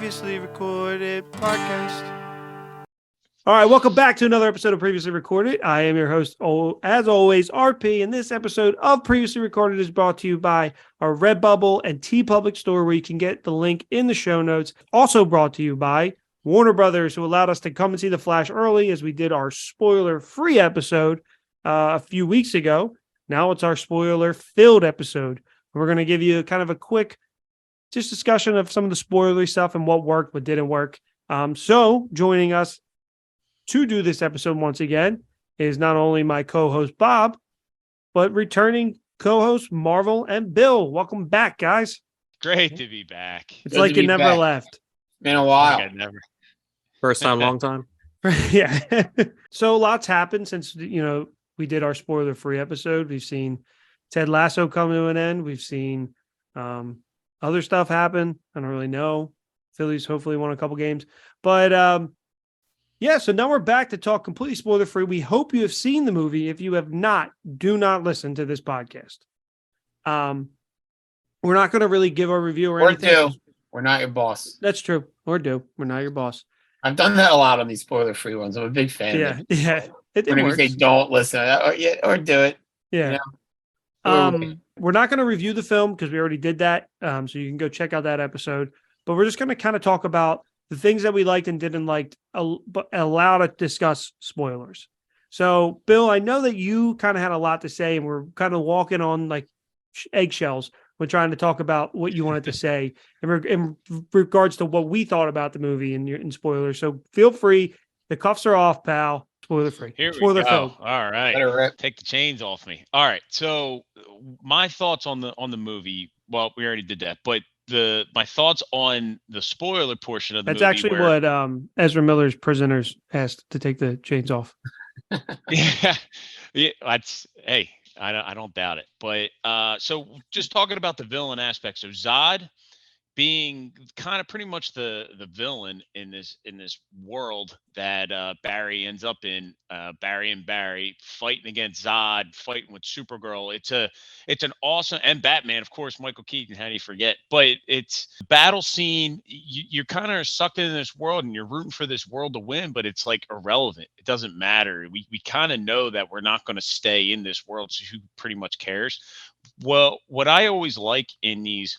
Previously Recorded Podcast. All right, welcome back to another episode of Previously Recorded. I am your host, as always, RP, and this episode of Previously Recorded is brought to you by our Redbubble and TeePublic store, where you can get the link in the show notes. Also brought to you by Warner Brothers, who allowed us to come and see The Flash early as we did our spoiler-free episode a few weeks ago. Now it's our spoiler-filled episode. We're going to give you kind of a quick just discussion of some of the spoilery stuff and what worked, what didn't work. So joining us to do this episode once again is not only my co-host Bob, but returning co-host Marvel and Bill. Welcome back, guys. Great to be back. It's good like you never left. Been a while. I never. First time, long time. Yeah. So lots happened since we did our spoiler-free episode. We've seen Ted Lasso come to an end. We've seen other stuff happen. I don't really know. Phillies hopefully won a couple games, but yeah, so now we're back to talk completely spoiler-free. We hope you have seen the movie. If you have not, do not listen to this podcast. We're not going to really give our review or anything. Or do. We're not your boss. That's true. Or do. We're not your boss. I've done that a lot on these spoiler-free ones. I'm a big fan of it. Yeah. It Whenever works. they don't listen, or do it. Yeah. We're not going to review the film because we already did that. So you can go check out that episode. But we're just going to kind of talk about the things that we liked and didn't like, but allow to discuss spoilers. So, Bill, I know that you kind of had a lot to say, and we're kind of walking on like eggshells when trying to talk about what you wanted to say in regards to what we thought about the movie and spoilers. So feel free. The cuffs are off, pal. Spoiler free. Here we Spoiler go. film. All right. Take the chains off me. All right. So my thoughts on the movie. Well, we already did that, but my thoughts on the spoiler portion of the movie. That's actually what Ezra Miller's prisoners asked to take the chains off. Yeah. I don't doubt it. But so just talking about the villain aspects of Zod being kind of pretty much the villain in this world that Barry ends up in, Barry and Barry fighting against Zod, fighting with Supergirl. It's an awesome, and Batman, of course, Michael Keaton, how do you forget? But it's battle scene. You're kind of sucked into this world and you're rooting for this world to win, but it's like irrelevant. It doesn't matter. We kind of know that we're not going to stay in this world, so who pretty much cares? Well, what I always like in these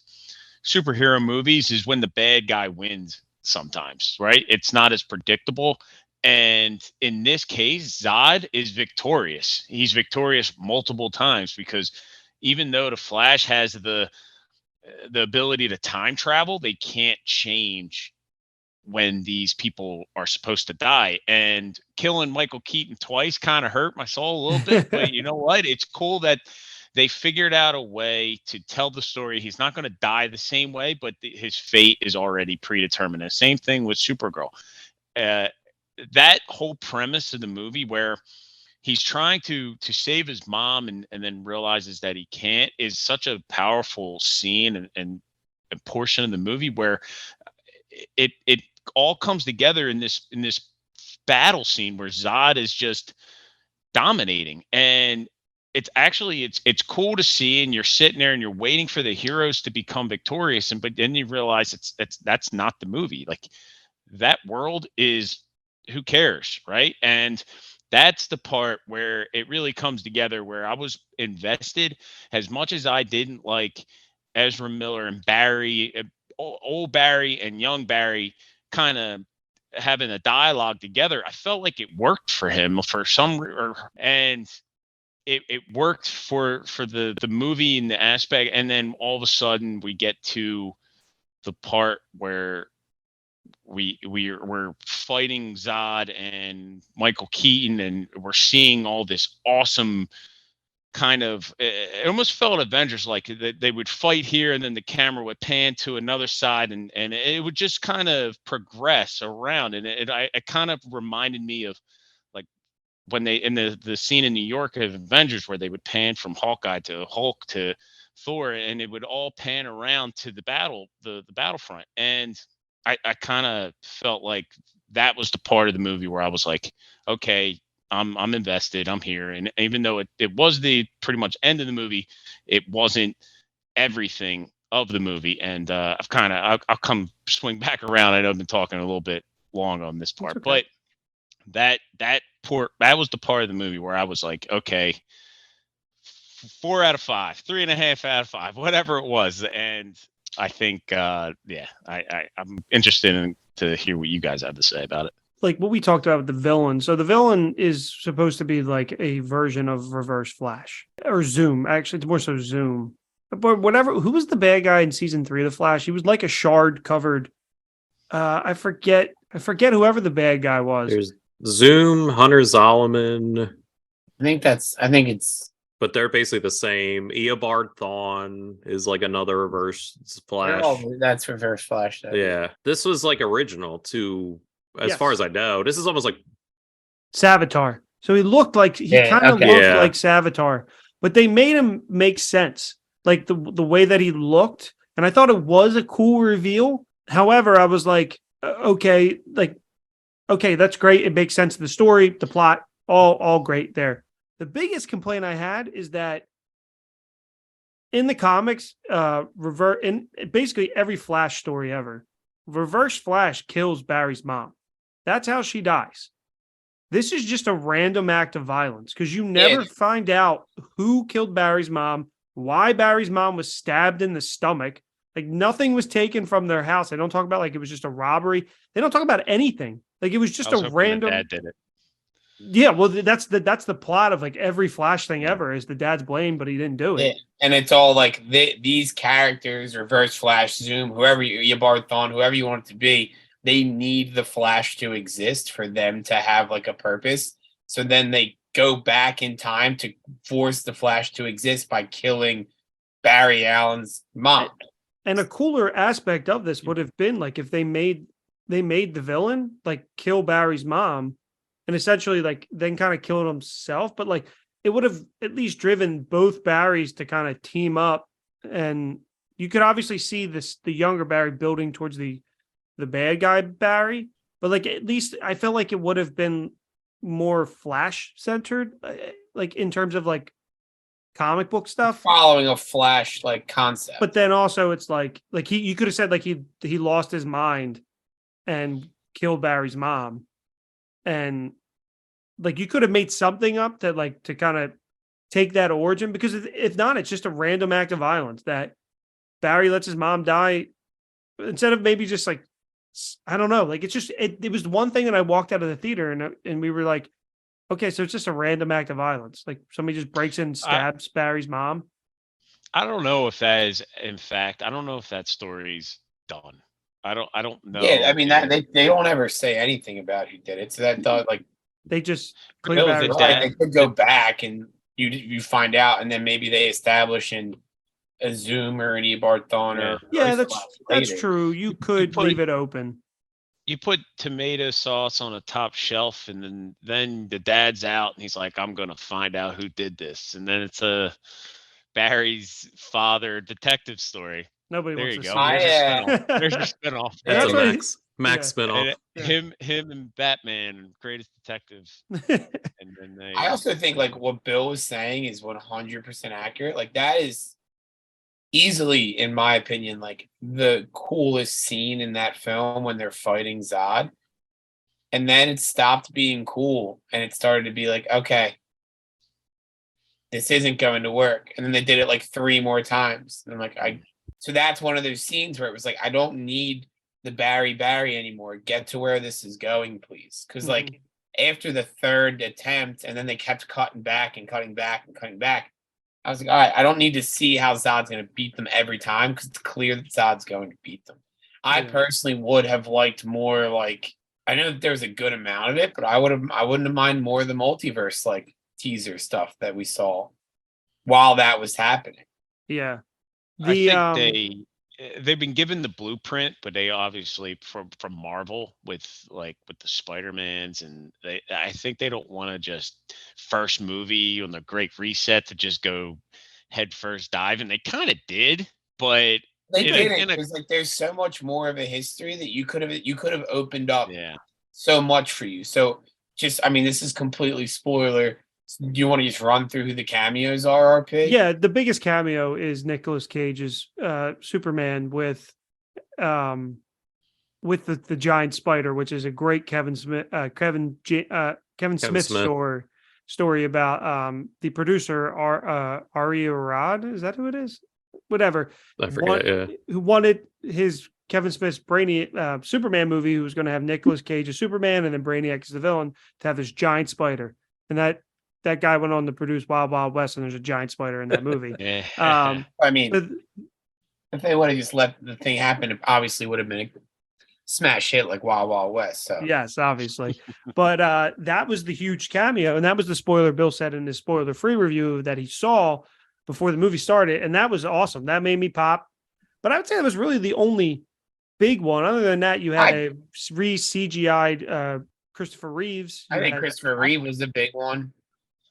superhero movies is when the bad guy wins sometimes, right? It's not as predictable. And in this case, Zod is victorious. He's victorious multiple times because even though the Flash has the ability to time travel, they can't change when these people are supposed to die. And killing Michael Keaton twice kind of hurt my soul a little bit, but you know what? It's cool that they figured out a way to tell the story. He's not going to die the same way, but his fate is already predetermined. The same thing with Supergirl. That whole premise of the movie where he's trying to save his mom and then realizes that he can't is such a powerful scene and portion of the movie where it all comes together in this battle scene where Zod is just dominating. And it's cool to see, and you're sitting there and you're waiting for the heroes to become victorious, but then you realize that's not the movie. Like, that world is, who cares, right? And that's the part where it really comes together, where I was invested. As much as I didn't like Ezra Miller and Barry, old Barry and young Barry kind of having a dialogue together, I felt like it worked for him for and it worked for the movie and the aspect. And then all of a sudden we get to the part where we're fighting Zod and Michael Keaton, and we're seeing all this awesome kind of, it almost felt Avengers like they would fight here and then the camera would pan to another side and it would just kind of progress around. And it kind of reminded me of like when they in the scene in New York of Avengers where they would pan from Hawkeye to Hulk to Thor, and it would all pan around to the battlefront. And I kind of felt like that was the part of the movie where I was like, okay, I'm invested, I'm here. And even though it was the pretty much end of the movie, it wasn't everything of the movie, and I'll come swing back around. I know I've been talking a little bit long on this part, okay. but that was the part of the movie where I was like, okay, 4 out of 5, 3.5 out of 5, whatever it was, and I think, I'm interested to hear what you guys have to say about it. Like what we talked about with the villain. So the villain is supposed to be like a version of Reverse Flash or Zoom. Actually, it's more so Zoom. But whatever, who was the bad guy in season 3 of the Flash? He was like a shard covered. I forget whoever the bad guy was. There's Zoom, Hunter Zolomon. I think it's. But they're basically the same. Eobard Thawne is like another Reverse Flash. That's Reverse Flash. Though. Yeah, this was like original too, as far as I know. This is almost like Savitar. So he looked like he kind of looked like Savitar, but they made him make sense, like the way that he looked, and I thought it was a cool reveal. However, I was like, okay, that's great. It makes sense to the story, the plot, all great there. The biggest complaint I had is that in the comics, in basically every Flash story ever, Reverse Flash kills Barry's mom. That's how she dies. This is just a random act of violence because you never find out who killed Barry's mom, why Barry's mom was stabbed in the stomach. Like nothing was taken from their house. They don't talk about like it was just a robbery. They don't talk about anything. Like it was just a random. Dad did it. Yeah, well, that's the plot of like every Flash thing ever is the dad's blamed, but he didn't do it. Yeah. And it's all like these characters, Reverse Flash, Zoom, whoever Eobard Thawne, whoever you want it to be, they need the Flash to exist for them to have like a purpose. So then they go back in time to force the Flash to exist by killing Barry Allen's mom. And a cooler aspect of this would have been like if they made the villain like kill Barry's mom. And essentially, like, then kind of killed himself. But, like, it would have at least driven both Barrys to kind of team up. And you could obviously see the younger Barry building towards the bad guy Barry. But, like, at least I felt like it would have been more Flash-centered, like, in terms of, like, comic book stuff. Following a Flash, like, concept. But then also it's like you could have said, like, he lost his mind and killed Barry's mom. And like you could have made something up to kind of take that origin, because if not, it's just a random act of violence that Barry lets his mom die instead of maybe just like, I don't know, like it's just it was one thing that I walked out of the theater and we were like, okay, so it's just a random act of violence, like somebody just breaks in and stabs Barry's mom. I don't know if that is, in fact, I don't know if that story's done. I don't know. Yeah, I mean that they don't ever say anything about who did it. So that thought like they just they could go back and you find out, and then maybe they establish in a Zoom or an Eobard Thawne or that's true. You could leave it open. You put tomato sauce on a top shelf, and then the dad's out, and he's like, "I'm gonna find out who did this," and then it's a Barry's father detective story. Nobody there wants you to go. see There's your spinoff. That's a Max spinoff. Him and Batman, greatest detectives. And then I also think like what Bill was saying is 100% accurate. Like that is easily, in my opinion, like the coolest scene in that film when they're fighting Zod. And then it stopped being cool and it started to be like, okay, this isn't going to work. And then they did it like 3 more times. And I'm like, so that's one of those scenes where it was like, I don't need the Barry anymore. Get to where this is going, please. Because like after the 3rd attempt, and then they kept cutting back and cutting back and cutting back, I was like, all right, I don't need to see how Zod's going to beat them every time, because it's clear that Zod's going to beat them. I personally would have liked more, like, I know that there's a good amount of it, but I wouldn't have minded more of the multiverse like teaser stuff that we saw while that was happening. Yeah. I think they've been given the blueprint, but they obviously from Marvel with the Spider-Mans, and I think they don't want to just first movie on the Great Reset to just go head first dive, and they kind of did, but they did it because like there's so much more of a history that you could have opened up so much for you. So just, I mean, this is completely spoiler. Do you want to just run through who the cameos are, RP? Yeah, the biggest cameo is Nicolas Cage's Superman with the giant spider, which is a great Kevin Smith Smith. story about the producer Ari Arad. Is that who it is? Whatever. I forget. Who wanted his Kevin Smith's Superman movie, who was going to have Nicolas Cage as Superman and then Brainiac as the villain, to have this giant spider, and that guy went on to produce Wild Wild West, and there's a giant spider in that movie. I mean, if they would have just let the thing happen, it obviously would have been a smash hit like Wild Wild West. So yes, obviously. But that was the huge cameo, and that was the spoiler Bill said in his spoiler-free review that he saw before the movie started, and that was awesome. That made me pop. But I would say that was really the only big one. Other than that, you had a re-CGI'd Christopher Reeves. I think Christopher Reeve was the big one.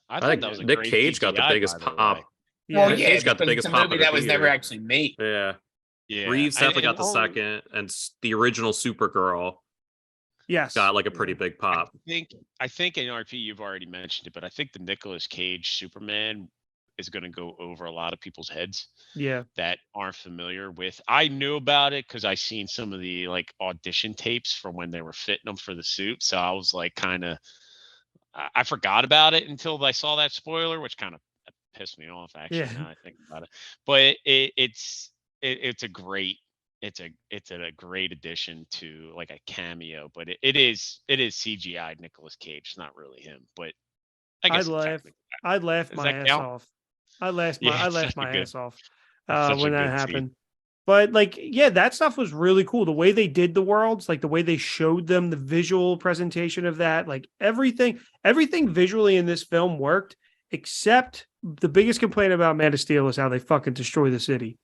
I think that was a Nick great Cage got the CGI, biggest by the pop. way. Yeah, Well, Cage got the biggest pop. movie that was never actually made. Yeah. Yeah, Reeves definitely got the only- second, and the original Supergirl yes, got like a pretty big pop. I think in RP you've already mentioned it, but I think the Nicolas Cage Superman is going to go over a lot of people's heads yeah. that aren't familiar with. I knew about it because I seen some of the like audition tapes from when they were fitting them for the suit, so I was like I forgot about it until I saw that spoiler, which kind of pissed me off actually. Yeah. Now I think about it, but it's a great addition to like a cameo, but it is CGI Nicolas Cage. It's not really him, but I guess I'd laugh Does my that ass count? off. I laughed such a my good- ass off such a when that good scene. happened. But like, yeah, that stuff was really cool. The way they did the worlds, like the way they showed them, the visual presentation of that, like everything visually in this film worked, except the biggest complaint about Man of Steel is how they fucking destroy the city.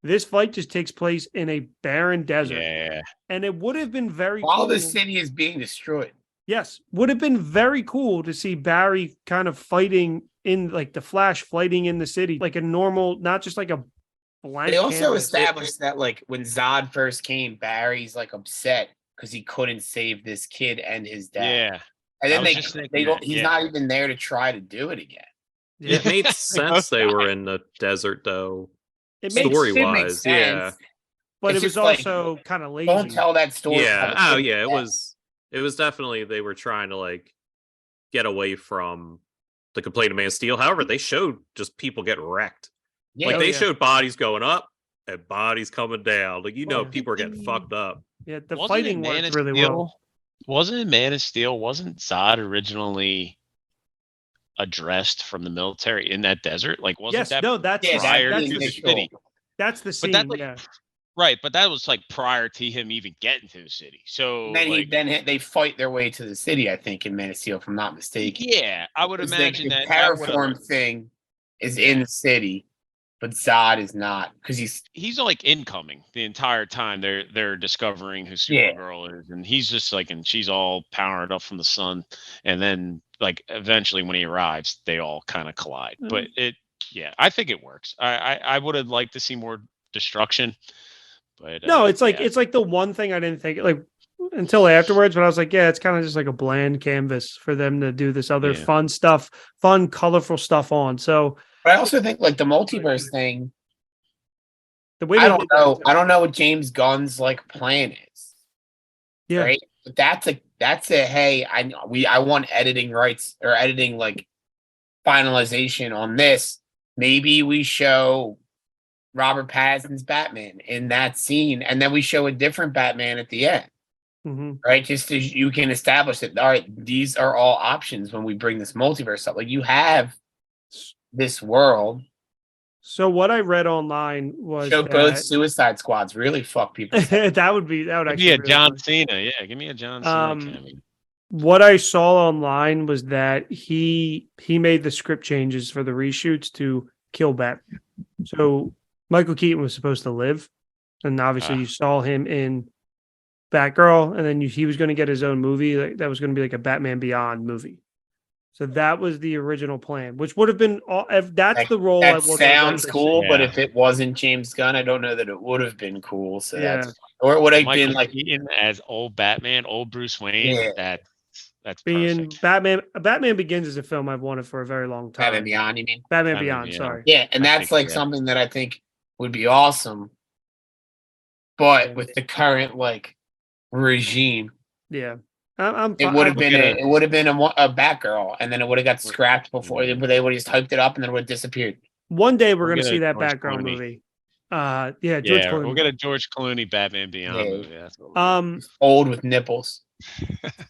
This fight just takes place in a barren desert. Yeah. And it would have been very While cool. the city is being destroyed. Yes, would have been very cool to see Barry kind of fighting in like the Flash fighting in the city, like a normal, not just like a blank. They also canvas. established that like when Zod first came, Barry's like upset because he couldn't save this kid and his dad. Yeah. And I then was just thinking that, he's yeah. not even there to try to do it again. It made sense they were in the desert though. It Makes- makes Story it makes wise, yeah. sense. but It's it was just like, also kind of lazy. Don't tell that story. Yeah. how Oh the kid yeah. died. It was definitely they were trying to like get away from the complaint of Man of Steel. However, they showed just people get wrecked. Yeah, Like they yeah. showed bodies going up and bodies coming down. Like Well, people are getting fucked up. Yeah, the Wasn't fighting it Man worked of really Steel? well. Wasn't it Man of Steel? Wasn't Zod originally addressed from the military in that desert? Like, wasn't Yes, that no, that's Yeah, prior that's to the initial. city? that's the scene. But that, like, yeah, right, but that was like prior to him even getting to the city. So, And then like, they fight their way to the city, I think, in Man of Steel, if I'm not mistaken. yeah, I would 'Cause imagine the that terraform thing is in the city, but Zod is not because he's like incoming the entire time. They're discovering who Yeah. Supergirl is, and he's just like, and she's all powered up from the sun, and then like eventually when he arrives, they all kind of collide. But I think it works. I would have liked to see more destruction, but no, it's like yeah. it's like the one thing I didn't think like until afterwards, but I was like, yeah, it's kind of just like a bland canvas for them to do this other Yeah. fun stuff, fun, colorful stuff on. So But I also think like the multiverse thing. the way I they don't did know. that- I don't know what James Gunn's like plan is. Yeah. Right. But that's a hey. I want editing rights or editing like finalization on this. Maybe we show Robert Pattinson's Batman in that scene, and then we show a different Batman at the end. Mhm. Right, just as you can establish that. All right, these are all options when we bring this multiverse up. Like you have this world. So what I read online was Show both that, Suicide Squads really fuck people. that would give actually me a really John fun. Cena. Yeah, give me a John Cena cameo. What I saw online was that he made the script changes for the reshoots to kill Batman. So Michael Keaton was supposed to live, and obviously you saw him in Batgirl, and then he was going to get his own movie that was going to be like a Batman Beyond movie. So that was the original plan, which would have been if that's the role. That sounds cool, but Yeah. if it wasn't James Gunn, I don't know that it would have been cool. So Yeah. that's or it would have Michael been like Keaton as old Batman, old Bruce Wayne. Yeah. That's That's Being perfect. Batman Begins is a film I've wanted for a very long time. Batman Beyond, you mean? Batman Batman Beyond, Beyond. sorry. Yeah, and I that's think, like yeah. something that I think would be awesome. But with the current like regime, Yeah. I'm it fi- would have I'm- been a Batgirl, and then it would have got scrapped before they would have just hyped it up, and then it would have disappeared. One day we're We'll going to get a see that George Batgirl Clooney. movie. Yeah, George Yeah, Clooney. we'll get a George Clooney Batman Beyond Yeah. movie. That's what we'll get. Old with nipples.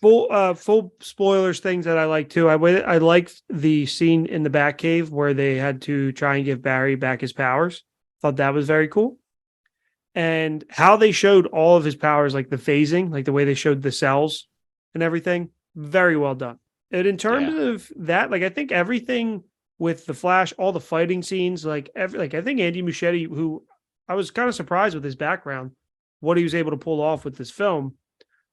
Full spoilers things that I like too. I liked the scene in the Batcave where they had to try and give Barry back his powers. Thought that was very cool. And how they showed all of his powers, like the phasing, like the way they showed the cells and everything, very well done. And in terms of that, like I think everything with the Flash, all the fighting scenes, I think Andy Muschietti, who I was kind of surprised with his background, what he was able to pull off with this film.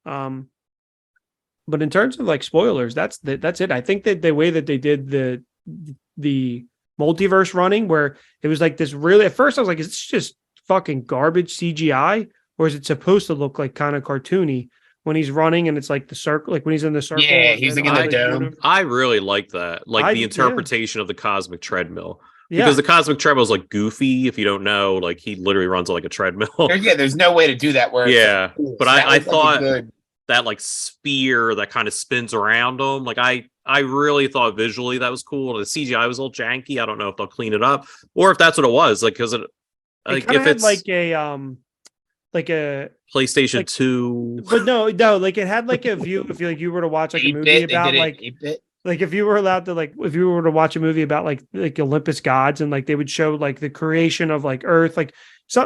But in terms of like spoilers, that's it. I think that the way that they did the multiverse running, where it was like this really, at first I was like, is this just fucking garbage CGI, or is it supposed to look like kind of cartoony when he's running and it's like the circle, like when he's in the circle? Yeah, and he's then like in all the they dome. do- I really like that, like the yeah. interpretation of the cosmic treadmill. Yeah, Because the cosmic treadmill is like goofy. If you don't know, like he literally runs on like a treadmill. There's no way to do that. Where Yeah, it's like, but so I that was, like, a thought good. that like sphere that kind of spins around him. Like I really thought visually that was cool. The CGI was a little janky. I don't know if they'll clean it up or if that's what it was. Like because it like kind if of had it's like a PlayStation like- 2. but no, like it had like a view. If you were to watch like a 8-bit, movie they about did it like 8-bit. like if you were allowed to if you were to watch a movie about like Olympus gods, and like they would show like the creation of like Earth, like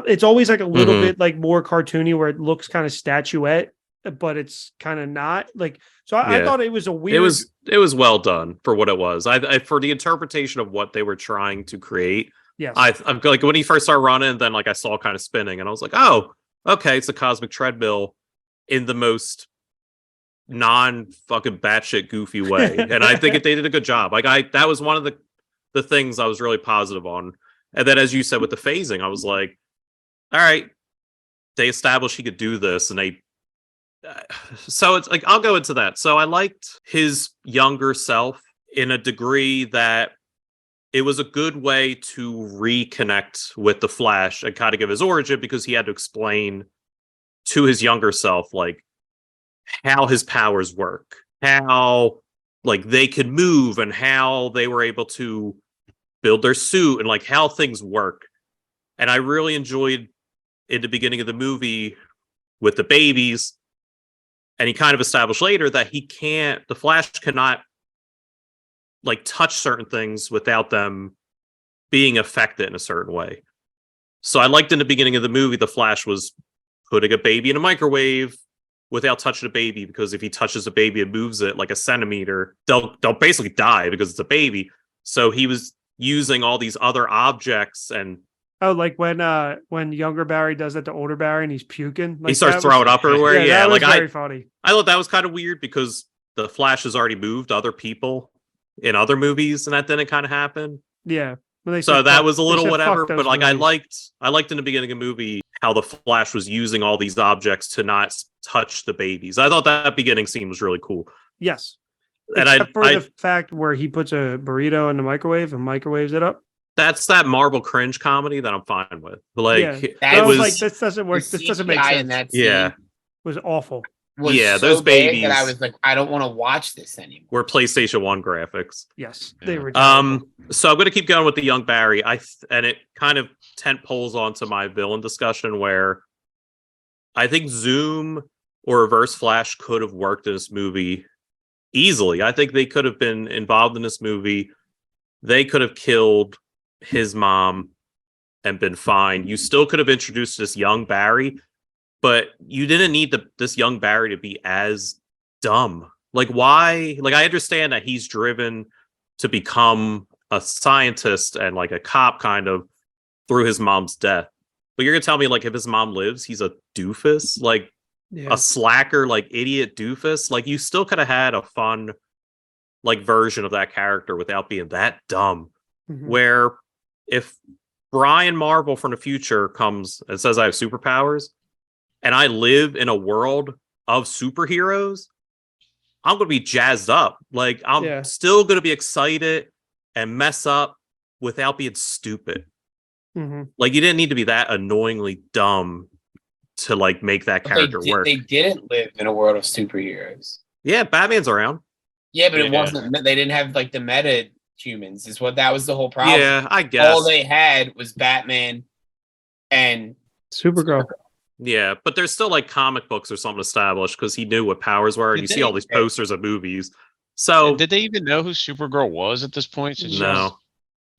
it's always like a little Mhm. bit like more cartoony where it looks kind of statuette, but it's kind of not like. So I Yeah. thought it was a weird. It was well done for what it was. I for the interpretation of what they were trying to create. Yes. I'm like when he first started running, then like I saw kind of spinning, and I was like, oh, okay, it's a cosmic treadmill in the most non-fucking batshit goofy way, and I think they did a good job. Like that was one of the things I was really positive on. And then as you said with the phasing, I was like, all right, they established he could do this, and they. So it's like I'll go into that. So I liked his younger self in a degree that it was a good way to reconnect with the Flash and kind of give his origin, because he had to explain to his younger self like how his powers work, how like they could move, and how they were able to build their suit, and like how things work. And I really enjoyed in the beginning of the movie with the babies, and he kind of established later that the Flash cannot like touch certain things without them being affected in a certain way. So I liked in the beginning of the movie, the Flash was putting a baby in a microwave without touching a baby, because if he touches a baby and moves it like a centimeter, they'll basically die because it's a baby. So he was using all these other objects, and like when younger Barry does that to older Barry and he's puking, like he starts that throwing up everywhere. Yeah, that like was very funny. I thought that was kind of weird because the Flash has already moved other people in other movies, and that didn't kind of happen. Yeah. When So that was a little whatever, but like I movies. liked in the beginning of the movie how the Flash was using all these objects to not touch the babies. I thought that beginning scene was really cool. Yes. And Except for the fact where he puts a burrito in the microwave and microwaves it up. That's that Marvel cringe comedy that I'm fine with. Like Yeah. it That I was, was like, this doesn't work. The This doesn't make CGI sense. in that scene yeah, It was awful. was Yeah, so those bad babies. that I was like, I don't want to watch this anymore. we're PlayStation 1 graphics. Yes. Yeah. They were terrible. So I'm going to keep going with the young Barry. And it kind of tent poles onto my villain discussion, where I think Zoom or Reverse Flash could have worked in this movie easily. I think they could have been involved in this movie. They could have killed his mom and been fine. You still could have introduced this young Barry, but you didn't need this young Barry to be as dumb. Like, why? Like, I understand that he's driven to become a scientist and like a cop kind of through his mom's death. But you're gonna tell me, like, if his mom lives, he's a doofus, like Yeah. a slacker, like idiot doofus. Like, you still could have had a fun like version of that character without being that dumb. Mhm. Where if Brian Marvel from the future comes and says I have superpowers and I live in a world of superheroes, I'm going to be jazzed up. Like, I'm still going to be excited and mess up without being stupid. Mm-hmm. Like, you didn't need to be that annoyingly dumb to like make that character work. They didn't live in a world of superheroes. Yeah, Batman's around. Yeah, but it wasn't. They didn't have like the meta humans. Is what that was the whole problem. Yeah, I guess all they had was Batman and Supergirl. Yeah, but there's still like comic books or something established because he knew what powers were, and you see all these posters of movies. So did they even know who Supergirl was at this point? No.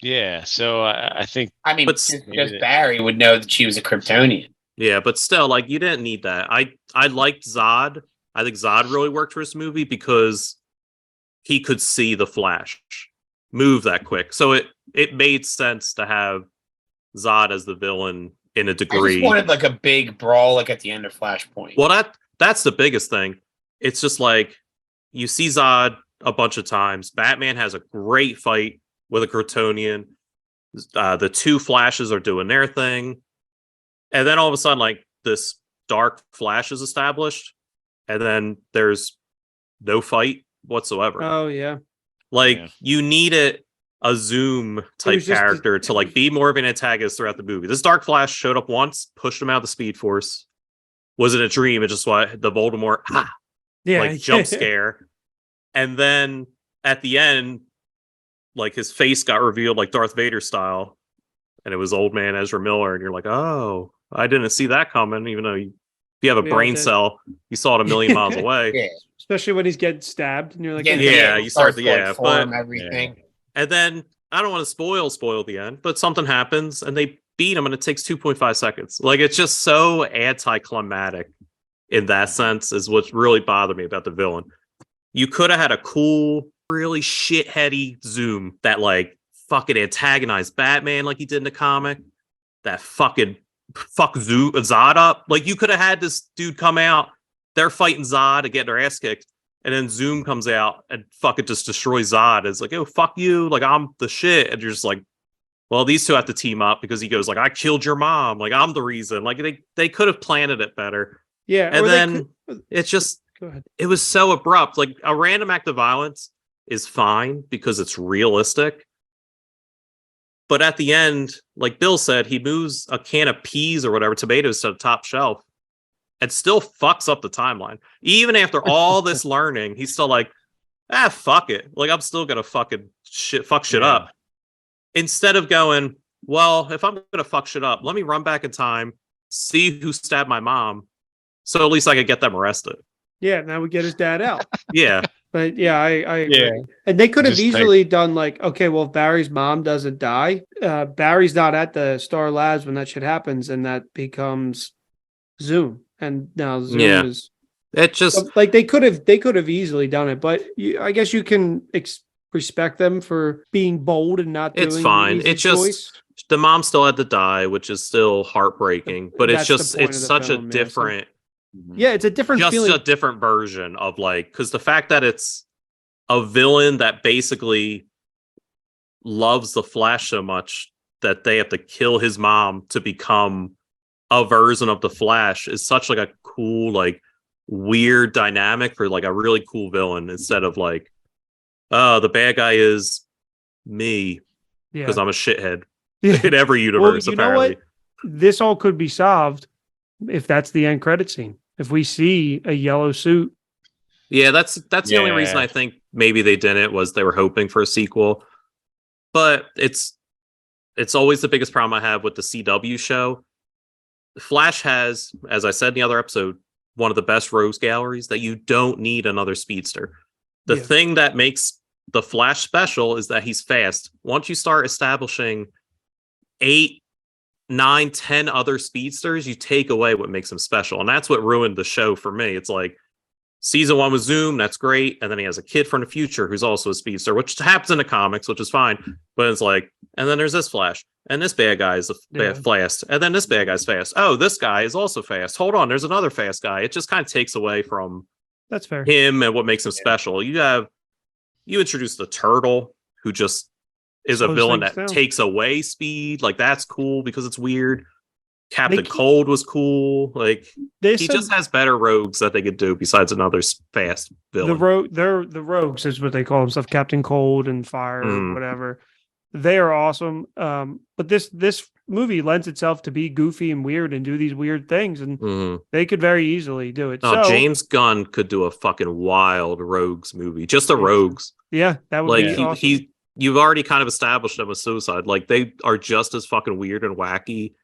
Yeah, so I think. I mean, just Barry would know that she was a Kryptonian. Yeah, but still, like, you didn't need that. I liked Zod. I think Zod really worked for this movie because he could see the Flash move that quick. So it made sense to have Zod as the villain in a degree. I just wanted like a big brawl like at the end of Flashpoint. Well, that's the biggest thing. It's just like you see Zod a bunch of times. Batman has a great fight with a Kryptonian. The two Flashes are doing their thing. And then all of a sudden, like, this dark Flash is established. And then there's no fight whatsoever. Oh, yeah. Like, you needed a Zoom type character to like be more of an antagonist throughout the movie. This Dark Flash showed up once, pushed him out of the Speed Force. Was it a dream? It just what the Voldemort like jump scare. And then at the end, like, his face got revealed like Darth Vader style, and it was old man Ezra Miller, and you're like, oh, I didn't see that coming. Even though if you have a brain cell, you saw it a million miles away. Yeah. Especially when he's getting stabbed, and you're like, you start the but everything. Yeah. And then I don't want to spoil the end, but something happens and they beat him, and it takes 2.5 seconds. Like, it's just so anticlimactic in that sense, is what's really bothered me about the villain. You could have had a cool, really shitheady Zoom that like fucking antagonized Batman like he did in the comic. That fucking fuck Zod up. Like, you could have had this dude come out, they're fighting Zod and getting their ass kicked, and then Zoom comes out and fucking just destroys Zod. It's like, oh, fuck you, like, I'm the shit. And you're just like, well, these two have to team up because he goes like, I killed your mom, like, I'm the reason. Like, they could have planted it better. Yeah. And then it's just, go ahead. It was so abrupt. Like, a random act of violence is fine because it's realistic. But at the end, like Bill said, he moves a can of peas or whatever, tomatoes, to the top shelf and still fucks up the timeline. Even after all this learning, he's still like, fuck it. Like, I'm still going to fuck shit up. Instead of going, well, if I'm going to fuck shit up, let me run back in time, see who stabbed my mom, so at least I could get them arrested. Yeah, now we get his dad out. Yeah. But yeah, I agree. Yeah. And they could have easily done like, okay, well, if Barry's mom doesn't die, Barry's not at the Star Labs when that shit happens, and that becomes Zoom. And now Zoom is it just like they could have easily done it, but I guess you can respect them for being bold and not doing it's fine. It's just choice. The mom still had to die, which is still heartbreaking, but it's just such a different it's a different just feeling. a different version of, like, because the fact that it's a villain that basically loves the Flash so much that they have to kill his mom to become a version of the Flash is such like a cool, like, weird dynamic for like a really cool villain, instead of like, oh, the bad guy is me because I'm a shithead in every universe. Well, apparently, know what? This all could be solved if that's the end credit scene. If we see a yellow suit. Yeah, that's the only reason I think maybe they didn't, was they were hoping for a sequel. But it's always the biggest problem I have with the CW show. Flash has, as I said in the other episode, one of the best rogues galleries that you don't need another speedster. The thing that makes the Flash special is that he's fast. Once you start establishing 8, 9, 10 other speedsters, you take away what makes him special. And that's what ruined the show for me. It's like, season 1 was Zoom, that's great. And then he has a kid from the future who's also a speedster, which happens in the comics, which is fine. But it's like, and then there's this Flash, and this bad guy is fast. And then this bad guy's fast. Oh, this guy is also fast. Hold on, there's another fast guy. It just kind of takes away from that's fair him and what makes him special. You introduce the Turtle, who just is a villain that takes away speed. Like, that's cool because it's weird. Captain Cold was cool. Like He just has better rogues that they could do besides another fast villain. The rogues is what they call themselves, Captain Cold and Fire or whatever. They are awesome. But this movie lends itself to be goofy and weird and do these weird things, and they could very easily do it. Oh, James Gunn could do a fucking wild rogues movie. Just the rogues. Yeah, that would be awesome. You've already kind of established them with Suicide. Like they are just as fucking weird and wacky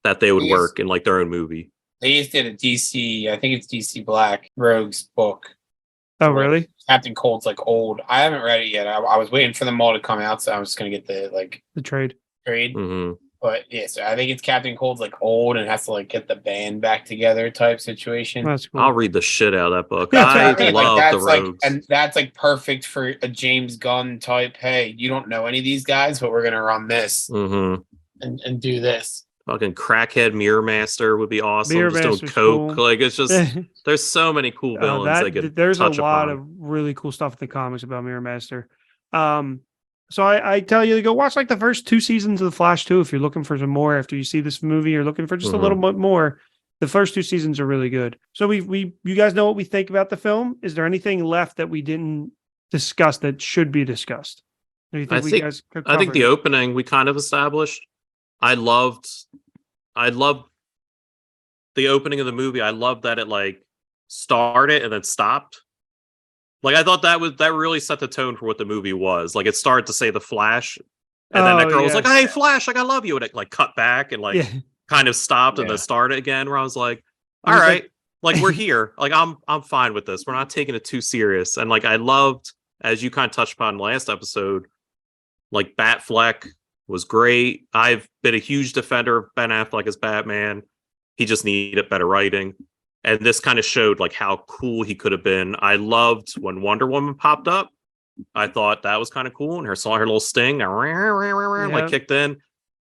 that they would work in like their own movie. They just did a DC, I think it's DC Black Rogues book. Oh, really? Captain Cold's like old. I haven't read it yet. I was waiting for them all to come out, so I was going to get the trade. But yeah, so I think it's Captain Cold's like old and has to like get the band back together type situation. That's cool. I'll read the shit out of that book. I love the rogues. And that's like perfect for a James Gunn type. Hey, you don't know any of these guys, but we're going to run this and do this. Fucking crackhead Mirror Master would be awesome. Mirror just Master's doing coke. cool. Like it's just there's so many cool villains they could there's touch a lot upon. of really cool stuff in the comics about Mirror Master. So I tell you to go watch like the first 2 seasons of The Flash too if you're looking for some more after you see this movie. You're looking for just a little bit more. The first 2 seasons are really good. So you guys know what we think about the film. Is there anything left that we didn't discuss that should be discussed? Do you think I think the opening we kind of established. I loved the opening of the movie. I loved that it like started and then stopped. Like I thought that really set the tone for what the movie was. Like it started to say the Flash, and then that girl was like, "Hey, Flash, like I love you," and it like cut back and like kind of stopped and then started again. Where I was like, "All right, like we're here. Like I'm fine with this. We're not taking it too serious." And like I loved, as you kind of touched upon last episode, like Batfleck was great. I've been a huge defender of Ben Affleck as Batman. He just needed better writing. And this kind of showed like how cool he could have been. I loved when Wonder Woman popped up. I thought that was kind of cool. And her little sting like kicked in.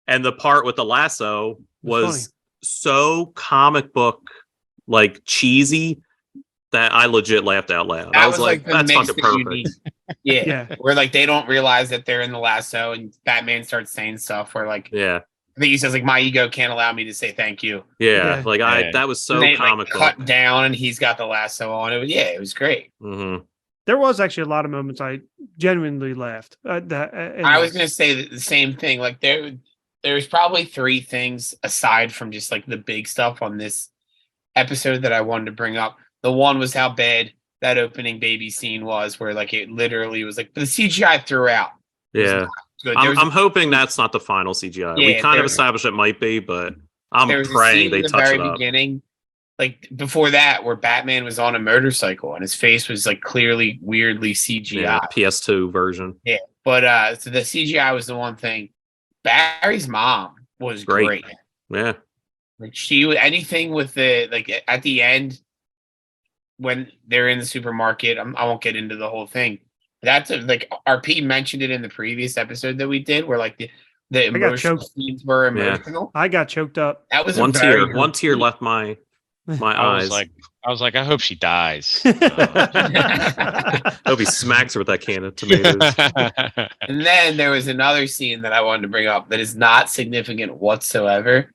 And the part with the lasso was so comic book like cheesy that I legit laughed out loud. I was like that's fucking perfect. Yeah. Where like they don't realize that they're in the lasso and Batman starts saying stuff where like I think he says like my ego can't allow me to say thank you. Yeah. Like that was so comic book. Cut down and he's got the lasso on. It was great. There was actually a lot of moments I genuinely laughed. I was gonna say the same thing. Like there's probably 3 things aside from just like the big stuff on this episode that I wanted to bring up. The one was how bad that opening baby scene was, where like it literally was like the CGI throughout. Yeah, I'm hoping that's not the final CGI. We kind of established it might be, but I'm praying they touch it up. The very beginning, like before that, where Batman was on a motorcycle and his face was like clearly weirdly CGI. Yeah, PS2 version. Yeah, but so the CGI was the one thing. Barry's mom was great. Yeah, like she was anything with the like at the end. When they're in the supermarket, I won't get into the whole thing. That's like RP mentioned it in the previous episode that we did, where like the emotional scenes were emotional. I got choked up. That was one tear left my eyes. I was like, I hope she dies. I hope he smacks her with that can of tomatoes. And then there was another scene that I wanted to bring up that is not significant whatsoever.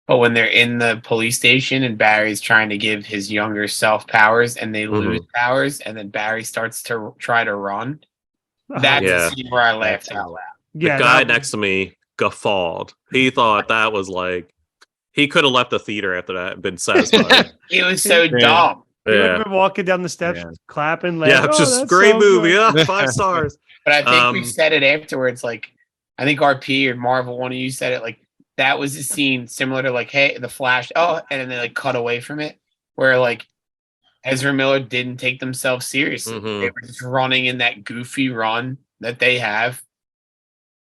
But when they're in the police station and Barry's trying to give his younger self powers and they lose powers, and then Barry starts to try to run, that's the scene where I laughed out loud. The guy next to me guffawed. He thought that was like, he could have left the theater after that and been satisfied. It was so dumb. He would have been walking down the steps, clapping. Like, just great movie. 5 stars. But I think we said it afterwards. Like, I think RP or Marvel, one of you said it. Like, that was a scene similar to like, hey, the Flash. Oh, and then they like cut away from it, where like Ezra Miller didn't take themselves seriously. They were just running in that goofy run that they have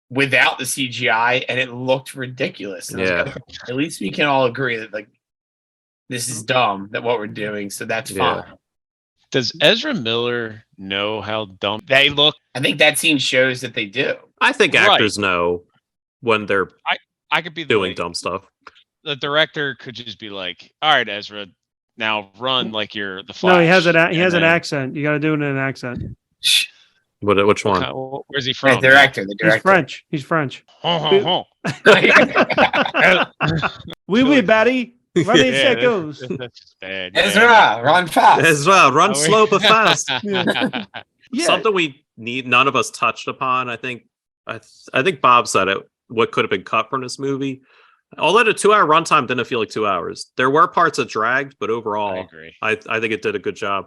without the CGI, and it looked ridiculous. And like, at least we can all agree that like this is dumb that what we're doing. So that's fine. Does Ezra Miller know how dumb they look? I think that scene shows that they do. I think actors know when they're I could be doing dumb stuff. The director could just be like, "All right, Ezra, now run like you're the Flash." No, he has an accent. You got to do it in an accent. Which one? Where's he from? The director. He's French. We We Batty. Run in Yeah, circles. that's just bad. Ezra, run fast. As well, run Oh, slow but fast. Yeah. Something we need. None of us touched upon. I think Bob said it. What could have been cut from this movie? Although the 2 hour runtime didn't feel like 2 hours. There were parts that dragged, but I overall, agree. I think it did a good job.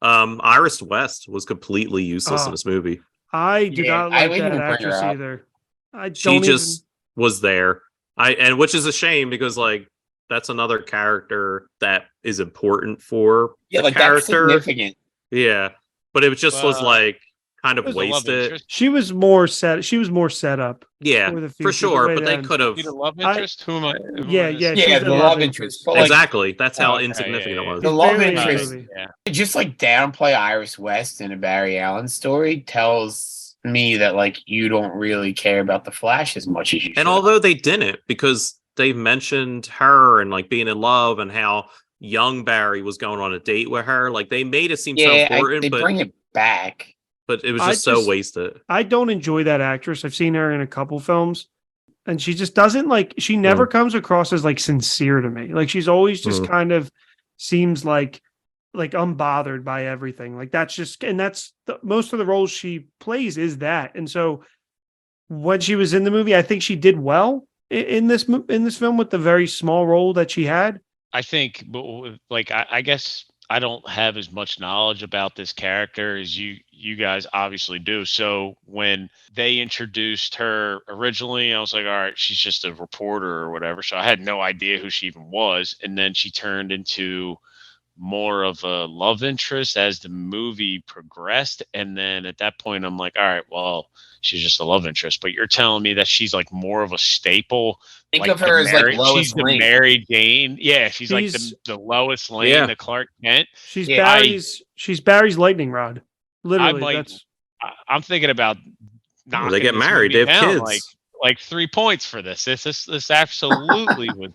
Iris West was completely useless in this movie. I do not I like wouldn't that even bring her actress up. either. I She don't just was there. And which is a shame because like that's another character that is important for Yeah, the like that's character. significant. Yeah, but it just was like kind of It was a love wasted. interest. She was more set up. Yeah, for the for future, the sure. way But they that- could have Need a love I- interest? Who am I? who am Yeah, I yeah, missing? she's Yeah, the the love love interest. interest. But like, exactly. That's how okay, insignificant yeah, it was. the She's love barely in the interest. movie. Yeah. just like downplay Iris West in a Barry Allen story tells me that like you don't really care about the Flash as much as you should. And although they didn't, because they mentioned her and like being in love and how young Barry was going on a date with her, like they made it seem so important, they bring it back. but it was I just so just- wasted. I don't enjoy that actress. I've seen her in a couple films, and she just doesn't like. She never comes across as like sincere to me. Like she's always just kind of seems like unbothered by everything. Like that's just, and that's most of the roles she plays is that. And so when she was in the movie, I think she did well in this film with the very small role that she had. I think, but like, I guess I don't have as much knowledge about this character as you guys obviously do. So when they introduced her originally, I was like, all right, she's just a reporter or whatever. So I had no idea who she even was. And then she turned into more of a love interest as the movie progressed. And then at that point, I'm like, all right, well, she's just a love interest. But you're telling me that she's like more of a staple. Think like of her as like Lois she's the Lane. Mary Jane. Yeah, she's like She's- the Lois Lane, Yeah. the Clark Kent. She's Yeah, Barry's Barry's lightning rod. Literally, might- that's I'm thinking about knocking They get this married. movie They have down, kids. like 3 points for this. This absolutely was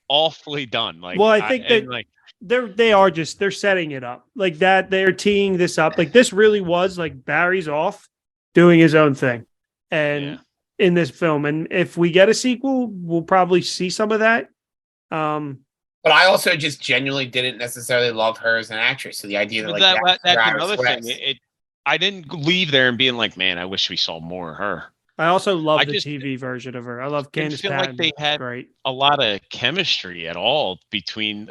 awfully done. Like, Well, I think that- and, like, they're setting it up like that. They're teeing this up. Like this really was like Barry's off doing his own thing. And Yeah. in this film, and if we get a sequel, we'll probably see some of that. But I also just genuinely didn't necessarily love her as an actress. So the idea that but like that's Iris another West. thing. I didn't leave there and being like, man, I wish we saw more of her. I also love I the just TV version of her. I love didn't Candace feel like Patton. they had Great. a lot of chemistry at all between.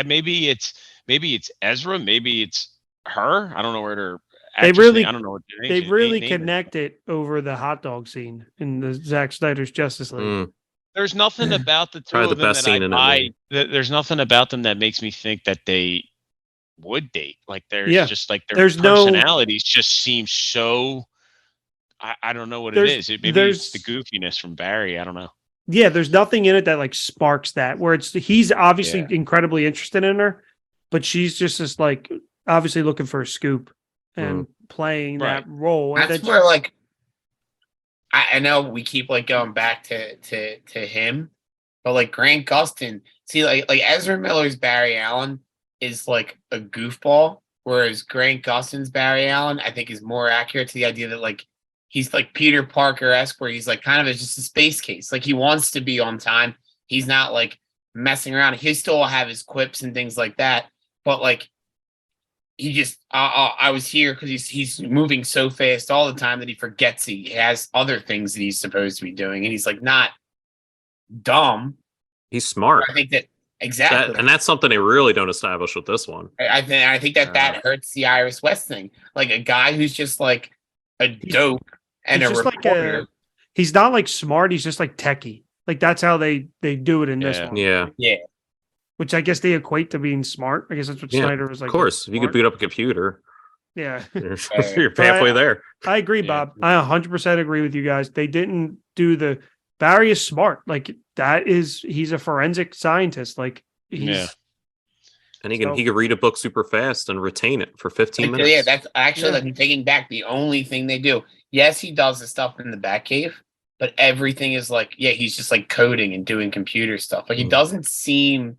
Maybe it's Ezra, maybe it's her. I don't know where to. They really- I don't know what the They name- really name is. connect it over the hot dog scene in the Zack Snyder's Justice League. Mm. There's nothing about the two Probably of the them best that I scene in that buy. movie. There's nothing about them that makes me think that they would date. Like there's Yeah. just like their There's no- personalities just seem so. I don't know what it There's- is. Maybe it's the goofiness from Barry. I don't know. Yeah, there's nothing in it that like sparks that. Where he's obviously Yeah. incredibly interested in her, but she's just like obviously looking for a scoop and playing that role. And That's then where like I know we keep like going back to him, but like Grant Gustin, see like Ezra Miller's Barry Allen is like a goofball, whereas Grant Gustin's Barry Allen I think is more accurate to the idea that like he's like Peter Parker-esque, where he's like kind of just a space case. Like he wants to be on time. He's not like messing around. He still have his quips and things like that, but like he just I was here because he's moving so fast all the time that he forgets he has other things that he's supposed to be doing, and he's like not dumb. He's smart. I think that exactly, And that's something they really don't establish with this one. I think that hurts the Iris West thing. Like a guy who's just like a dope and he's a just reporter. like he's not like smart. He's just like techie. Like that's how they do it in this Yeah. one. Yeah, Which I guess they equate to being smart. I guess that's what Yeah, Snyder was like. of course. If you could smart. boot up a computer, Yeah. you're Right. you're But halfway there. I agree, Yeah. Bob. I 100% agree with you guys. They didn't do the Barry is smart. Like he's a forensic scientist. Like he's Yeah. And he So- could read a book super fast and retain it for 15 Like, minutes. yeah, that's actually Yeah. like I'm taking back the only thing they do. Yes, he does the stuff in the Batcave, but everything is like, yeah, he's just like coding and doing computer stuff. Like he Mhm. doesn't seem.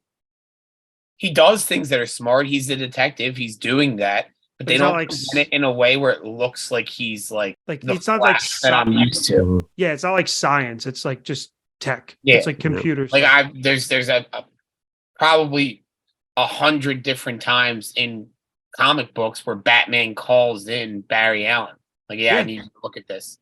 He does things that are smart. He's a detective. He's doing that, but they He's not don't like present it in a way where it looks like he's like the it's not like Flash that I'm used to. yeah, it's not like science. It's like just tech. Yeah. It's like computers. Like there's a probably 100 different times in comic books where Batman calls in Barry Allen. Like, I need you to look at this,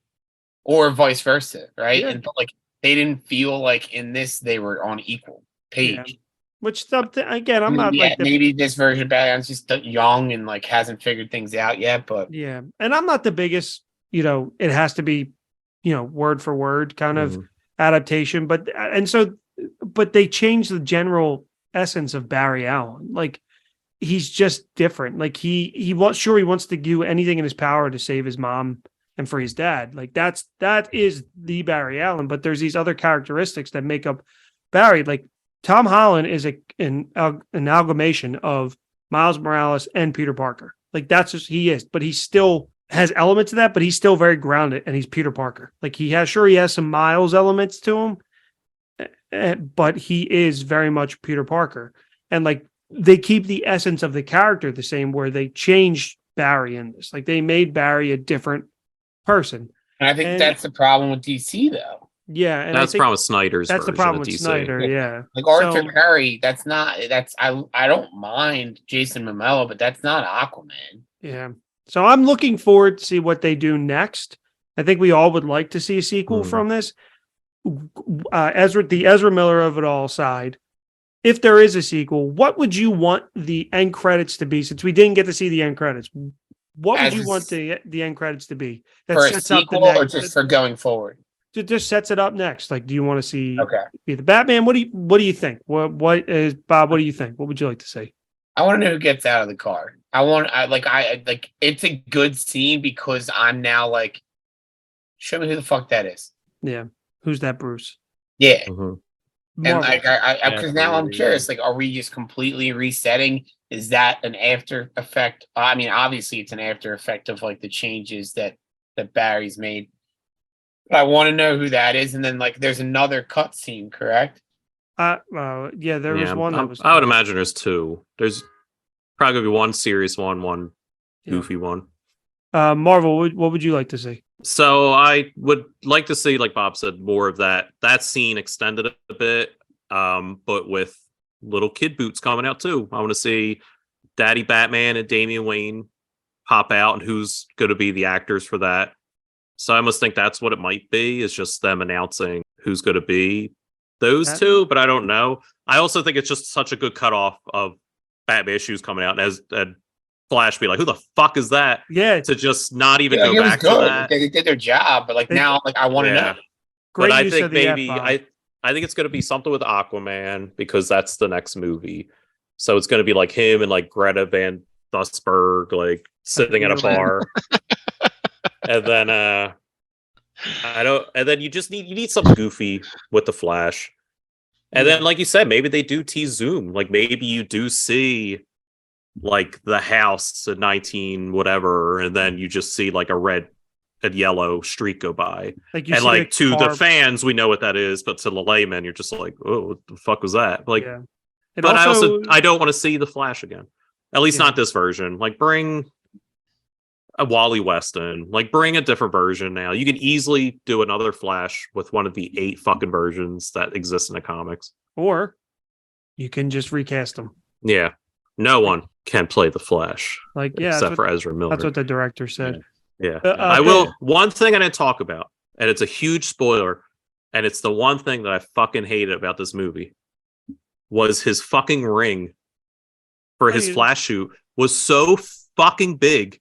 or vice versa, right? Yeah. And but like they didn't feel like in this they were on equal page. Yeah. Which something again, I'm I mean, not like maybe this version of Batman's just young and like hasn't figured things out yet, but yeah, and I'm not the biggest, it has to be, word for word kind of adaptation, but they changed the general essence of Barry Allen. Like he's just different. Like he wants to do anything in his power to save his mom and for his dad. Like that is the Barry Allen, but there's these other characteristics that make up Barry. Like Tom Holland is an amalgamation of Miles Morales and Peter Parker. Like that's just he is, but he still has elements of that, but he's still very grounded and he's Peter Parker. Like he has some Miles elements to him, but he is very much Peter Parker. And like they keep the essence of the character the same, where they changed Barry in this. Like they made Barry a different person. And I think that's the problem with DC though. Yeah, and that's the problem with Snyder's. That's the problem with DC. Snyder. Yeah, like Arthur Curry. I don't mind Jason Momoa, but that's not Aquaman. Yeah. So I'm looking forward to see what they do next. I think we all would like to see a sequel from this. The Ezra Miller of it all aside, if there is a sequel, what would you want the end credits to be? Since we didn't get to see the end credits, what would you want the end credits to be? That for sets a sequel up the or just for going forward? It just sets it up next. Like, do you want to see be the Batman? What do you think? What is Bob? What do you think? What would you like to see? I want to know who gets out of the car. It's a good scene because I'm now like, show me who the fuck that is. Yeah, who's that, Bruce? Yeah, Marvel. and like because now I'm curious. Like, are we just completely resetting? Is that an after effect? I mean, obviously, it's an after effect of like the changes that Barry's made. But I want to know who that is, and then like, there's another cut scene, correct? There was one that was. I would imagine there's two. There's probably gonna be one serious one goofy one. Marvel, what would you like to see? So I would like to see, like Bob said, more of that scene extended a bit, but with little kid boots coming out too. I want to see Daddy Batman and Damian Wayne pop out, and who's going to be the actors for that. So I almost think that's what it might be, is just them announcing who's going to be those two, but I don't know. I also think it's just such a good cutoff of Batman issues coming out, and Flash be like, who the fuck is that? Yeah. To just not even go back to that. They did their job, but now I want to know. But I think maybe I think it's going to be something with Aquaman, because that's the next movie. So it's going to be like him and like Greta Van Thusberg like sitting at a bar. And then and then you need something goofy with the Flash. And then, like you said, maybe they do tease Zoom. Like maybe you do see like the house at 19 whatever, and then you just see like a red and yellow streak go by. And like to the fans, we know what that is, but to the layman, you're just like, oh, what the fuck was that? Like, but I don't want to see the Flash again. At least not this version. Like, bring a Wally Weston. Like, bring a different version now. You can easily do another Flash with one of the 8 fucking versions that exist in the comics. Or you can just recast them. Yeah. No one can play the Flash. Like, except for Ezra Miller. That's what the director said. Yeah. I will. One thing I didn't talk about, and it's a huge spoiler, and it's the one thing that I fucking hated about this movie, was his fucking ring for his Flash shoot was so fucking big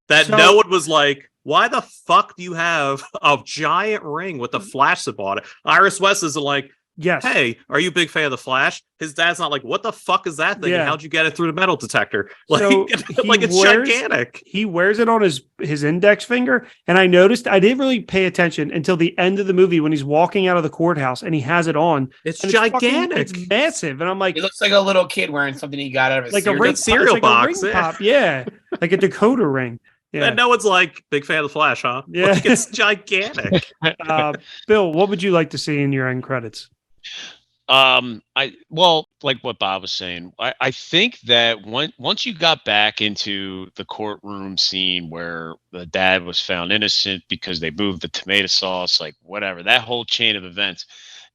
that no one was like, why the fuck do you have a giant ring with the Flash symbol on it? Iris West isn't like, yes, hey, are you a big fan of the Flash? His dad's not like, what the fuck is that thing? Yeah. And how'd you get it through the metal detector? Like, So like it's gigantic. He wears it on his index finger, and I noticed I didn't really pay attention until the end of the movie when he's walking out of the courthouse and he has it on. It's gigantic. It's massive, and I'm like, he looks like a little kid wearing something he got out of a cereal box, pop, yeah, like a decoder ring. Yeah. And no one's like, big fan of the Flash, huh? Yeah, like, it's gigantic. Bill, what would you like to see in your end credits? Like what Bob was saying, I think that once you got back into the courtroom scene where the dad was found innocent because they moved the tomato sauce, like whatever, that whole chain of events,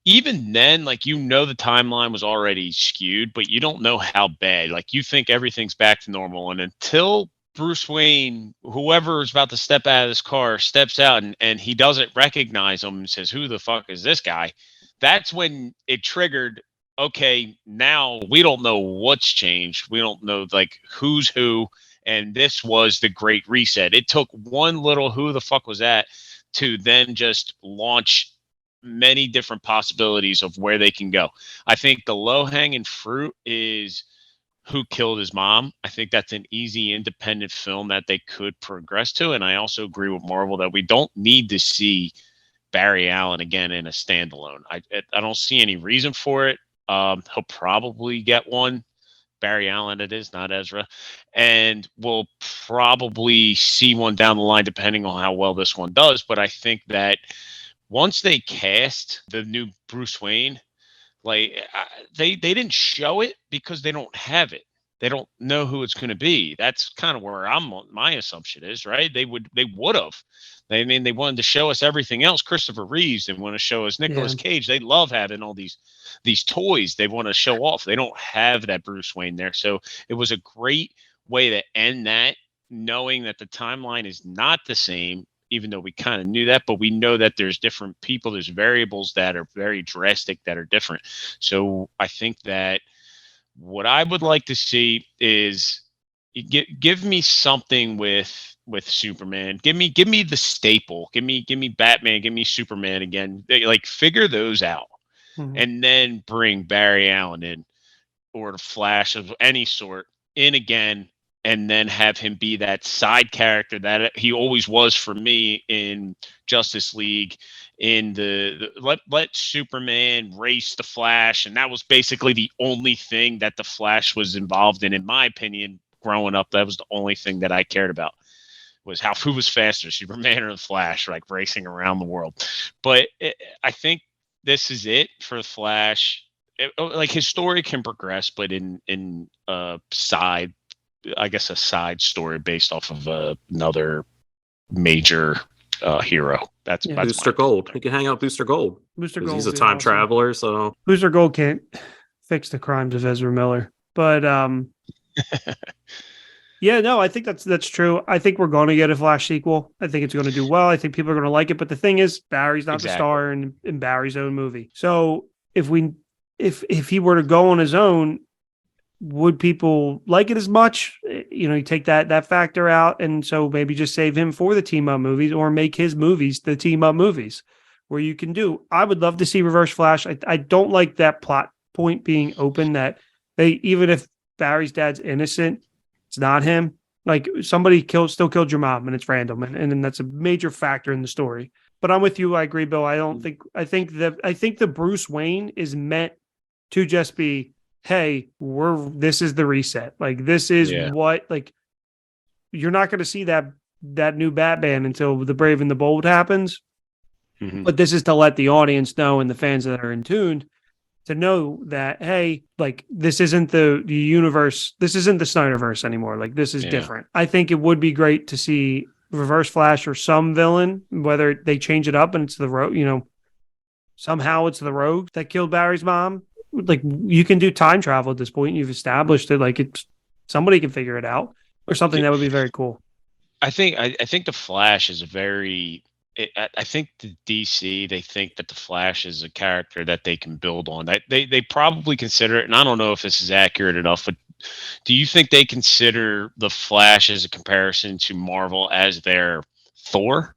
even then, like the timeline was already skewed, but you don't know how bad. Like you think everything's back to normal, and until Bruce Wayne, whoever is about to step out of his car, steps out and he doesn't recognize him and says, "Who the fuck is this guy?" That's when it triggered. Okay, now we don't know what's changed. We don't know like who's who, and this was the Great Reset. It took one little "who the fuck was that" to then just launch many different possibilities of where they can go. I think the low hanging fruit is who killed his mom. I think that's an easy independent film that they could progress to. And I also agree with Marvel that we don't need to see Barry Allen again in a standalone. I don't see any reason for it. He'll probably get one. Barry Allen, it is, not Ezra. And we'll probably see one down the line depending on how well this one does. But I think that once they cast the new Bruce Wayne, like they didn't show it because they don't have it. They don't know who it's going to be. That's kind of where my assumption is, right? They would have. They wanted to show us everything else. Christopher Reeves, they want to show us Nicolas Cage. They love having all these toys. They want to show off. They don't have that Bruce Wayne there. So it was a great way to end that, knowing that the timeline is not the same, even though we kind of knew that, but we know that there's different people, there's variables that are very drastic that are different. So I think that what I would like to see is give me something with Superman. Give me the staple. Give me Batman. Give me Superman again. Like figure those out, and then bring Barry Allen in or the Flash of any sort in again, and then have him be that side character that he always was for me in Justice League. In let Superman race the Flash, and that was basically the only thing that the Flash was involved in my opinion. Growing up, that was the only thing that I cared about, was who was faster, Superman or the Flash, like racing around the world. But I think this is it for the Flash. Like his story can progress, but in a side story based off of another major hero. That's Booster Gold. He can hang out Booster Gold. Booster Gold. He's a time traveler, so Booster Gold can't fix the crimes of Ezra Miller. But yeah, no, I think that's true. I think we're going to get a Flash sequel. I think it's going to do well. I think people are going to like it. But the thing is, Barry's not the star in Barry's own movie. So if he were to go on his own, would people like it as much? You take that factor out, and so maybe just save him for the team up movies, or make his movies the team up movies, where you can do. I would love to see Reverse Flash. I don't like that plot point being open, that even if Barry's dad's innocent, it's not him. Like somebody still killed your mom, and it's random, and then that's a major factor in the story. But I'm with you. I agree, Bill. I think the Bruce Wayne is meant to just be, hey, this is the reset. Like this is what, like, you're not going to see that new Batman until The Brave and the Bold happens. Mm-hmm. But this is to let the audience know, and the fans that are in tune, to know that, hey, like this isn't the universe. This isn't the Snyderverse anymore. Like this is different. I think it would be great to see Reverse Flash or some villain, whether they change it up and it's the Rogue, somehow it's the Rogue that killed Barry's mom. Like you can do time travel at this point. You've established it. Like somebody can figure it out, or something that would be very cool. I think the Flash is I think the DC, they think that the Flash is a character that they can build on. They probably consider it, and I don't know if this is accurate enough, but do you think they consider the Flash as a comparison to Marvel as their Thor?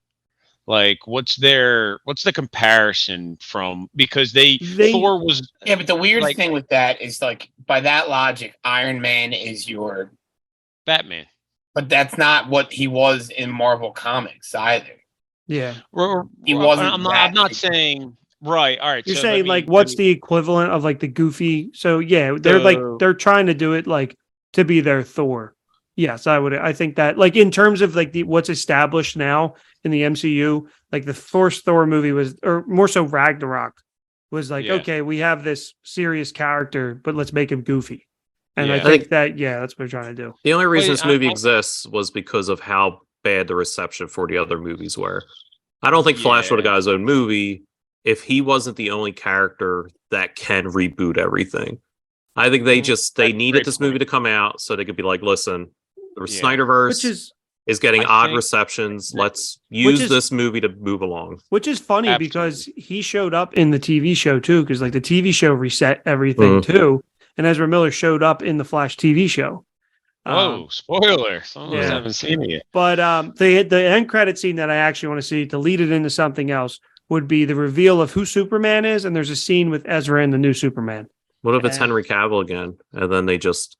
Like, what's the comparison from? Because Thor was... Yeah, but the weird thing with that is, like, by that logic, Iron Man is your... Batman. But that's not what he was in Marvel Comics either. Yeah. He wasn't. I'm not saying... Right, all right. You're saying, what's the equivalent of, like, the Goofy... So, yeah, they're trying to do it, like, to be their Thor. Yes, I think that, like, in terms of, like, what's established now in the MCU, like the first Thor movie was, or more so Ragnarok, was like, Yeah. okay, we have this serious character, but let's make him goofy. And I Yeah. think that, that's what we're trying to do. The only reason Wait, this movie I- exists was because of how bad the reception for the other movies were. I don't think Flash would have got his own movie if he wasn't the only character that can reboot everything. I think they That's needed great this point. movie to come out so they could be like, listen, the Yeah. Snyderverse Which is getting I odd think- receptions. Let's use is- this movie to move along. is funny Absolutely. because he showed up in the TV show too, because like the TV show reset everything too. And Ezra Miller showed up in the Flash TV show. Whoa, spoiler. Some of us yeah. haven't seen it yet. But the end credit scene that I actually want to see to lead it into something else would be the reveal of who Superman is, and there's a scene with Ezra and the new Superman. What if it's And- Henry Cavill again? And then they just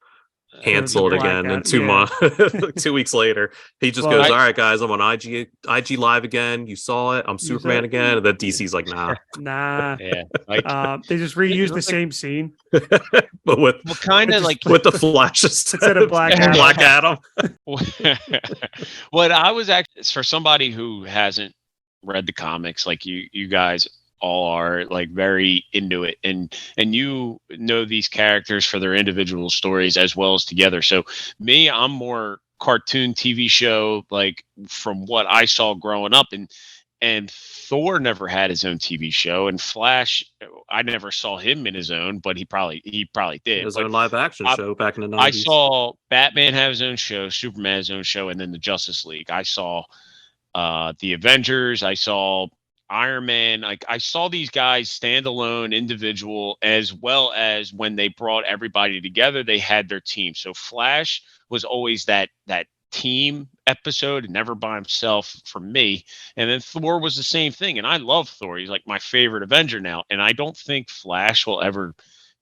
cancel it Black again in Adam, 2 yeah. months, 2 weeks later. He just Well, goes, I- all right, guys, I'm on IG Live again. You saw it. I'm saw Superman it? again. And then DC's like, nah. Nah. Yeah. Like, They just reused the like- same scene. But with well, kind of just- like with the Flash Instead of Black Adam. Black Adam. what I was actually, for somebody who hasn't read the comics, like you guys all are, like very into it, and you know these characters for their individual stories as well as together. So me, I'm more cartoon TV show, like from what I saw growing up, and Thor never had his own TV show, and Flash, I never saw him in his own, but he probably did. His But own live action I- show back in the 90s. I saw Batman have his own show, Superman his own show, and then the Justice League. I saw the Avengers. I saw Iron Man. Like I saw these guys standalone, individual, as well as when they brought everybody together, they had their team. So Flash was always that team episode, and never by himself for me. And then Thor was the same thing. And I love Thor. He's like my favorite Avenger now. And I don't think Flash will ever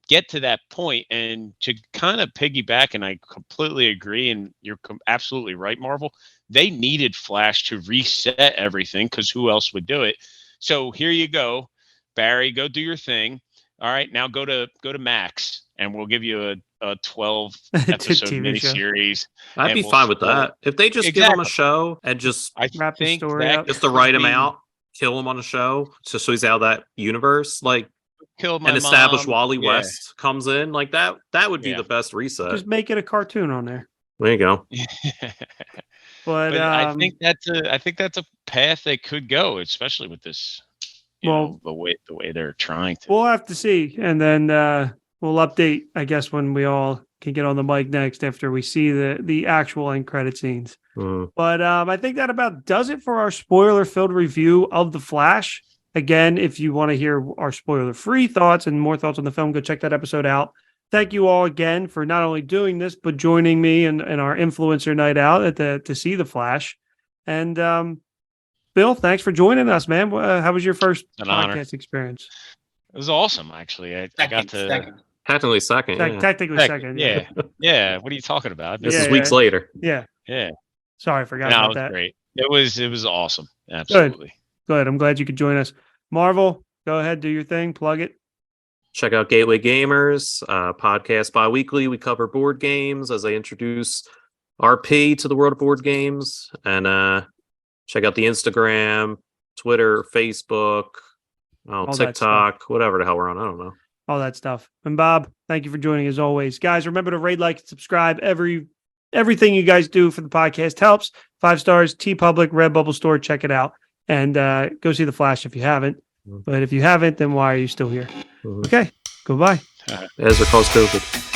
get to that point. And to kind of piggyback, and I completely agree, and you're absolutely right, Marvel, they needed Flash to reset everything, because who else would do it? So here you go, Barry, go do your thing. All right, now go to Max, and we'll give you a 12 episode TV show. miniseries. I'd and be we'll fine with spoil that. If they just give him a Exactly. show and just I Wrap the think story that up. just to write him could be- out, kill him on a show, so he's out of that universe, like, killed my and establish mom. Wally Yeah. West comes in, like that would be Yeah. the best reset. Just make it a cartoon on there. There you go. But, But I think that's a path they could go, especially with this. You know, the way they're trying to. we'll have to see. And then we'll update, I guess, when we all can get on the mic next after we see the actual end credit scenes. Mm. But I think that about does it for our spoiler-filled review of The Flash. Again, if you want to hear our spoiler-free thoughts and more thoughts on the film, go check that episode out. Thank you all again for not only doing this, but joining me in our influencer night out to see The Flash. And Bill, thanks for joining us, man. How was your first An honor. podcast experience? It was awesome, actually. I got to. Second. Technically second. Yeah. Technically second. Yeah, yeah. What are you talking about? This Yeah, is weeks yeah. later. Yeah. Yeah. Sorry, I forgot No, it about was that. great. It was awesome. Absolutely. Good. I'm glad you could join us. Marvel, go ahead, do your thing, plug it. Check out Gateway Gamers, podcast bi-weekly. We cover board games as I introduce RP to the world of board games. And check out the Instagram, Twitter, Facebook, All that TikTok, whatever the hell we're on. I don't know. All that stuff. And Bob, thank you for joining as always. Guys, remember to rate, like, and subscribe. Everything you guys do for the podcast helps. 5 stars, TeePublic, Redbubble store, check it out. And go see The Flash if you haven't. Mhm. But if you haven't, then why are you still here? Mhm. Okay, goodbye. Ezra calls COVID.